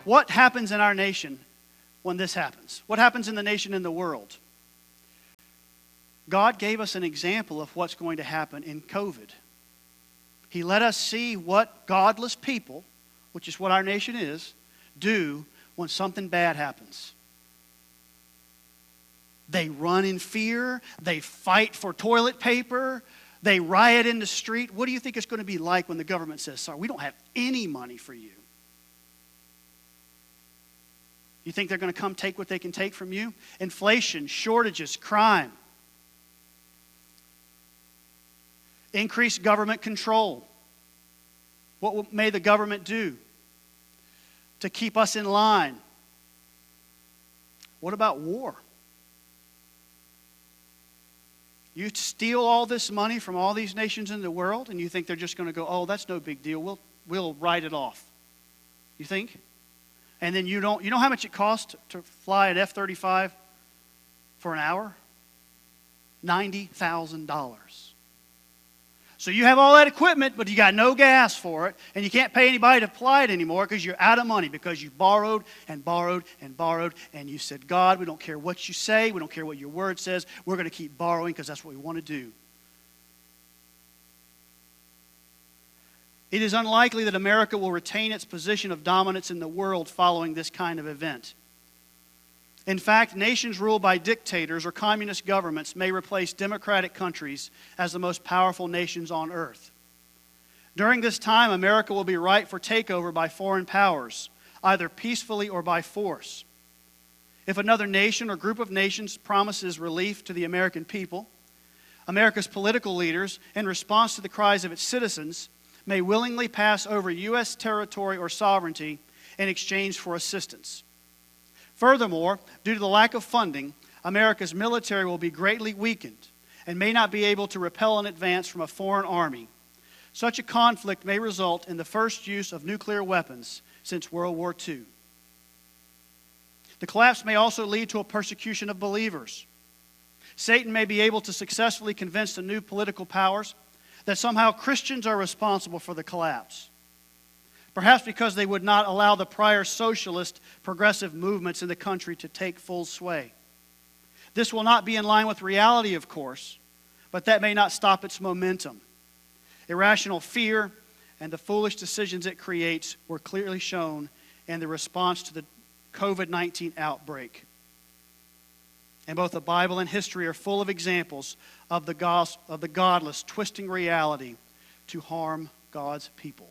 what happens in our nation when this happens? What happens in the nation and the world? God gave us an example of what's going to happen in COVID. He let us see what godless people, which is what our nation is, do when something bad happens. They run in fear. They fight for toilet paper. They riot in the street. What do you think it's going to be like when the government says, sorry, we don't have any money for you? You think they're going to come take what they can take from you? Inflation, shortages, crime. Increased government control. What may the government do to keep us in line? What about war? You steal all this money from all these nations in the world, and you think they're just going to go, oh, that's no big deal. We'll write it off. You think? And then you know how much it costs to fly an F-35 for an hour? $90,000. So you have all that equipment, but you got no gas for it, and you can't pay anybody to fly it anymore because you're out of money, because you borrowed and borrowed and borrowed, and you said, God, we don't care what you say, we don't care what your word says, we're going to keep borrowing because that's what we want to do. It is unlikely that America will retain its position of dominance in the world following this kind of event. In fact, nations ruled by dictators or communist governments may replace democratic countries as the most powerful nations on earth. During this time, America will be ripe for takeover by foreign powers, either peacefully or by force. If another nation or group of nations promises relief to the American people, America's political leaders, in response to the cries of its citizens, may willingly pass over U.S. territory or sovereignty in exchange for assistance. Furthermore, due to the lack of funding, America's military will be greatly weakened and may not be able to repel an advance from a foreign army. Such a conflict may result in the first use of nuclear weapons since World War II. The collapse may also lead to a persecution of believers. Satan may be able to successfully convince the new political powers that somehow Christians are responsible for the collapse. Perhaps because they would not allow the prior socialist progressive movements in the country to take full sway. This will not be in line with reality, of course, but that may not stop its momentum. Irrational fear and the foolish decisions it creates were clearly shown in the response to the COVID-19 outbreak. And both the Bible and history are full of examples of the godless twisting reality to harm God's people.